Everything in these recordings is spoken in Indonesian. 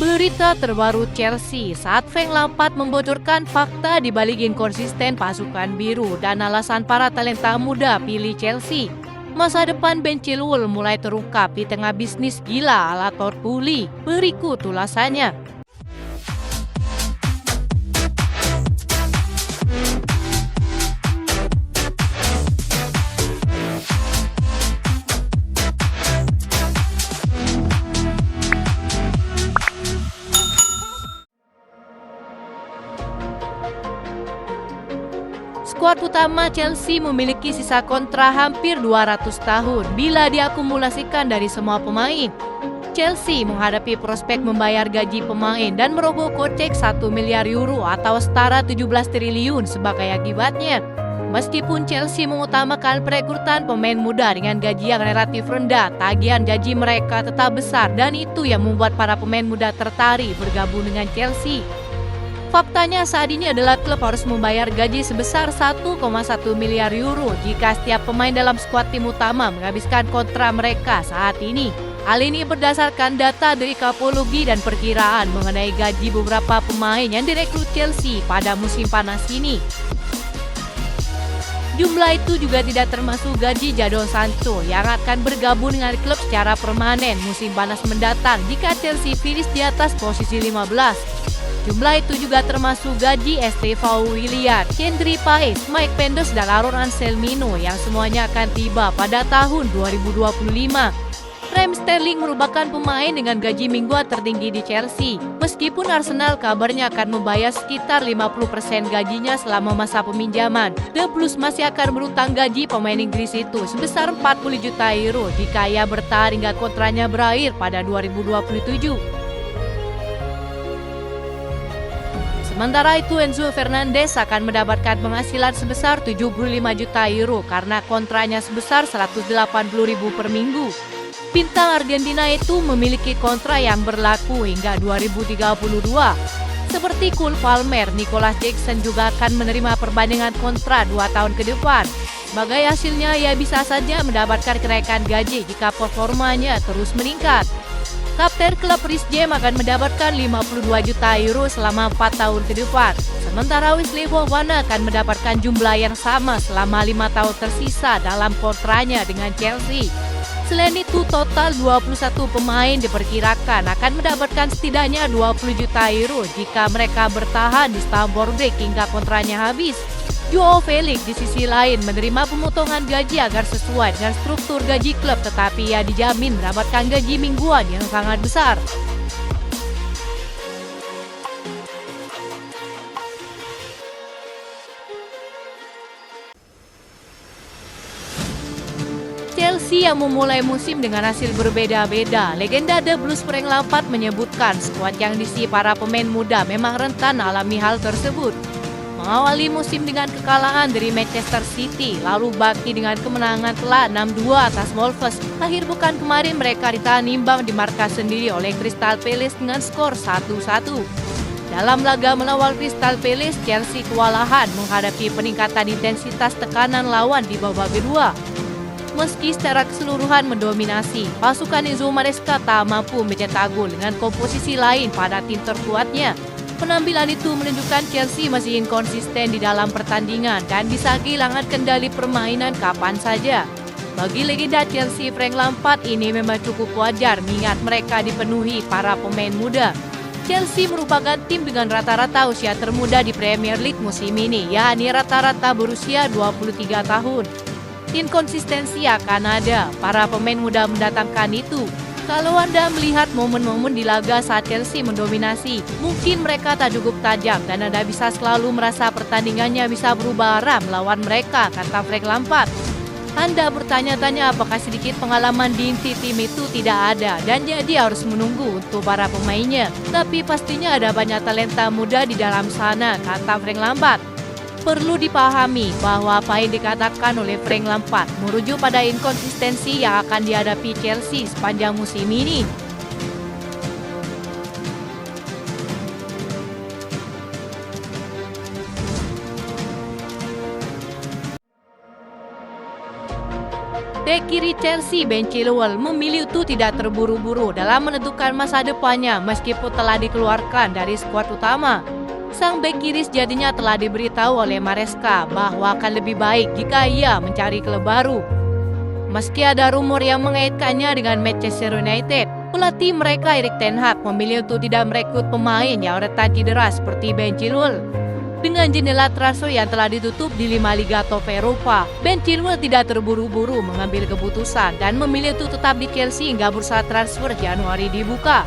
Berita terbaru Chelsea saat Frank Lampard membocorkan fakta di balik inkonsisten pasukan biru dan alasan para talenta muda pilih Chelsea. Masa depan Ben Chilwell mulai terungkap di tengah bisnis gila ala Todd Boehly. Berikut ulasannya. Skuad utama Chelsea memiliki sisa kontrak hampir 200 tahun bila diakumulasikan dari semua pemain. Chelsea menghadapi prospek membayar gaji pemain dan merogoh kocek 1 miliar euro atau setara 17 triliun sebagai akibatnya. Meskipun Chelsea mengutamakan perekrutan pemain muda dengan gaji yang relatif rendah, tagihan gaji mereka tetap besar dan itu yang membuat para pemain muda tertarik bergabung dengan Chelsea. Faktanya saat ini adalah klub harus membayar gaji sebesar 1,1 miliar euro jika setiap pemain dalam skuad tim utama menghabiskan kontrak mereka saat ini. Hal ini berdasarkan data dari Kapologi dan perkiraan mengenai gaji beberapa pemain yang direkrut Chelsea pada musim panas ini. Jumlah itu juga tidak termasuk gaji Jadon Sancho yang akan bergabung dengan klub secara permanen musim panas mendatang jika Chelsea finish di atas posisi 15. Jumlah itu juga termasuk gaji Estevao Willian, Kendry Páez, Mike Penders, dan Aaron Anselmino yang semuanya akan tiba pada tahun 2025. Raheem Sterling merupakan pemain dengan gaji mingguan tertinggi di Chelsea. Meskipun Arsenal kabarnya akan membayar sekitar 50% gajinya selama masa peminjaman, The Blues masih akan berutang gaji pemain Inggris itu sebesar 40 juta euro jika ia bertahan hingga kontraknya berakhir pada 2027. Sementara itu Enzo Fernandez akan mendapatkan penghasilan sebesar 75 juta euro karena kontraknya sebesar 180.000 per minggu. Bintang Argentina itu memiliki kontrak yang berlaku hingga 2032. Seperti Cole Palmer, Nicolas Jackson juga akan menerima perbandingan kontrak 2 tahun ke depan. Sebagai hasilnya, ia bisa saja mendapatkan kenaikan gaji jika performanya terus meningkat. Kapten klub Reece James akan mendapatkan 52 juta euro selama 4 tahun ke depan. Sementara Wesley Fofana akan mendapatkan jumlah yang sama selama 5 tahun tersisa dalam kontraknya dengan Chelsea. Selain itu, total 21 pemain diperkirakan akan mendapatkan setidaknya 20 juta euro jika mereka bertahan di Stamford Bridge hingga kontraknya habis. Joao Felix di sisi lain menerima pemotongan gaji agar sesuai dengan struktur gaji klub, tetapi ia dijamin mendapatkan gaji mingguan yang sangat besar. Chelsea yang memulai musim dengan hasil berbeda-beda, legenda The Blues Frank Lampard menyebutkan skuad yang diisi para pemain muda memang rentan alami hal tersebut. Mengawali musim dengan kekalahan dari Manchester City, lalu baki dengan kemenangan telak 6-2 atas Wolves. Akhir pekan kemarin mereka ditahan imbang di markas sendiri oleh Crystal Palace dengan skor 1-1. Dalam laga melawan Crystal Palace, Chelsea kewalahan menghadapi peningkatan intensitas tekanan lawan di babak kedua. Meski secara keseluruhan mendominasi, pasukan Enzo Maresca tak mampu mencetak gol dengan komposisi lain pada tim terkuatnya. Penampilan itu menunjukkan Chelsea masih inkonsisten di dalam pertandingan dan bisa kehilangan kendali permainan kapan saja. Bagi legenda Chelsea Frank Lampard ini memang cukup wajar mengingat mereka dipenuhi para pemain muda. Chelsea merupakan tim dengan rata-rata usia termuda di Premier League musim ini, yakni rata-rata berusia 23 tahun. Inkonsistensi akan ada, para pemain muda mendatangkan itu. Kalau Anda melihat momen-momen di laga saat Chelsea mendominasi, mungkin mereka tak cukup tajam dan Anda bisa selalu merasa pertandingannya bisa berubah arah melawan mereka, kata Frank Lampard. Anda bertanya-tanya apakah sedikit pengalaman di inti tim itu tidak ada dan jadi harus menunggu untuk para pemainnya. Tapi pastinya ada banyak talenta muda di dalam sana, kata Frank Lampard. Perlu dipahami bahwa apa yang dikatakan oleh Frank Lampard merujuk pada inkonsistensi yang akan dihadapi Chelsea sepanjang musim ini. Bek kiri Chelsea Ben Chilwell memilih untuk tidak terburu-buru dalam menentukan masa depannya meskipun telah dikeluarkan dari skuad utama. Sang bek kiri sejatinya telah diberitahu oleh Maresca bahwa akan lebih baik jika ia mencari klub baru. Meski ada rumor yang mengaitkannya dengan Manchester United, pelatih mereka Erik ten Hag memilih untuk tidak merekrut pemain yang rentan cedera seperti Ben Chilwell. Dengan jendela transfer yang telah ditutup di 5 liga top Eropa, Ben Chilwell tidak terburu-buru mengambil keputusan dan memilih untuk tetap di Chelsea hingga bursa transfer Januari dibuka.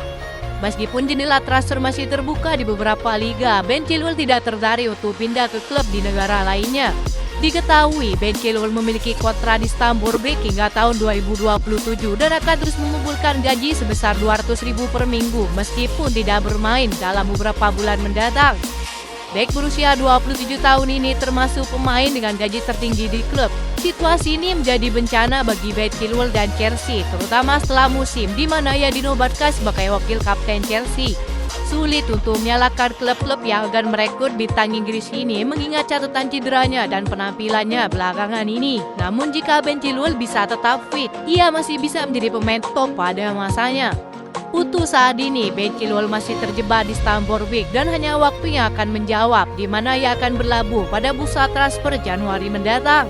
Meskipun jendela transfer masih terbuka di beberapa liga, Ben Chilwell tidak tertarik untuk pindah ke klub di negara lainnya. Diketahui, Ben Chilwell memiliki kontrak di Stamford Bridge hingga tahun 2027 dan akan terus mengumpulkan gaji sebesar 200.000 per minggu meskipun tidak bermain dalam beberapa bulan mendatang. Bek berusia 27 tahun ini termasuk pemain dengan gaji tertinggi di klub. Situasi ini menjadi bencana bagi Ben Chilwell dan Chelsea, terutama setelah musim di mana ia dinobatkan sebagai wakil kapten Chelsea. Sulit untuk menyalahkan klub-klub yang akan merekrut bintang Inggris ini mengingat catatan cederanya dan penampilannya belakangan ini. Namun jika Ben Chilwell bisa tetap fit, ia masih bisa menjadi pemain top pada masanya. Untuk saat ini, Ben Chilwell masih terjebak di Stamford Bridge dan hanya waktu yang akan menjawab di mana ia akan berlabuh pada bursa transfer Januari mendatang.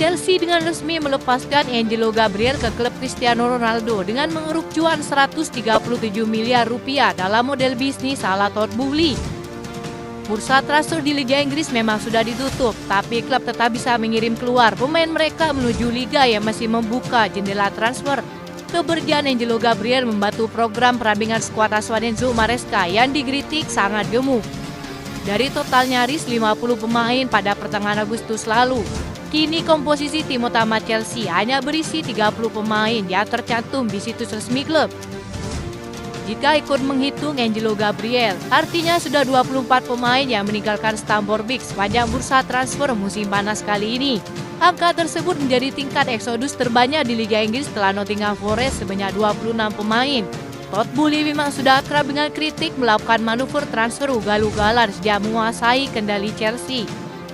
Chelsea dengan resmi melepaskan Angelo Gabriel ke klub Cristiano Ronaldo dengan mengeruk cuan 137 miliar rupiah dalam model bisnis ala Todd Boehly. Bursa transfer di Liga Inggris memang sudah ditutup, tapi klub tetap bisa mengirim keluar pemain mereka menuju liga yang masih membuka jendela transfer. Kepergian Angelo Gabriel membantu program perampingan skuad asuhan Enzo Maresca yang dikritik sangat gemuk. Dari total nyaris 50 pemain pada pertengahan Agustus lalu, kini komposisi tim utama Chelsea hanya berisi 30 pemain yang tercantum di situs resmi klub. Jika ikut menghitung Angelo Gabriel, artinya sudah 24 pemain yang meninggalkan Stamford Bridge sepanjang bursa transfer musim panas kali ini. Angka tersebut menjadi tingkat eksodus terbanyak di Liga Inggris setelah Nottingham Forest sebanyak 26 pemain. Todd Boehly memang sudah akrab dengan kritik melakukan manuver transfer ugal-ugalan sejak menguasai kendali Chelsea.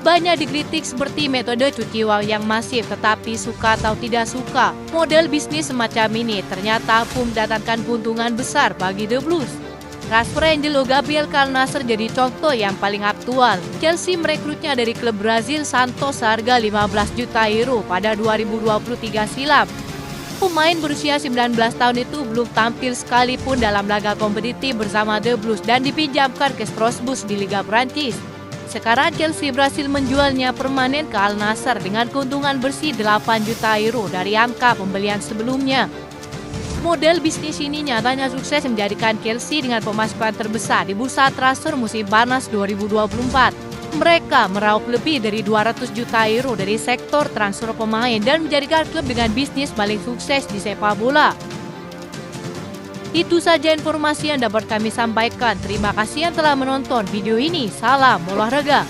Banyak dikritik seperti metode cuci uang yang masif, tetapi suka atau tidak suka, model bisnis semacam ini ternyata mampu mendatangkan keuntungan besar bagi The Blues. Transfer Angelo Gabriel ke Al Nassr jadi contoh yang paling aktual. Chelsea merekrutnya dari klub Brazil Santos seharga 15 juta euro pada 2023 silam. Pemain berusia 19 tahun itu belum tampil sekalipun dalam laga kompetitif bersama The Blues dan dipinjamkan ke Strasbourg di Liga Prancis. Sekarang Chelsea berhasil menjualnya permanen ke Al Nassr dengan keuntungan bersih 8 juta euro dari angka pembelian sebelumnya. Model bisnis ini nyatanya sukses menjadikan Chelsea dengan pemasukan terbesar di bursa transfer musim panas 2024. Mereka meraup lebih dari 200 juta euro dari sektor transfer pemain dan menjadikan klub dengan bisnis paling sukses di sepak bola. Itu saja informasi yang dapat kami sampaikan. Terima kasih yang telah menonton video ini. Salam olahraga.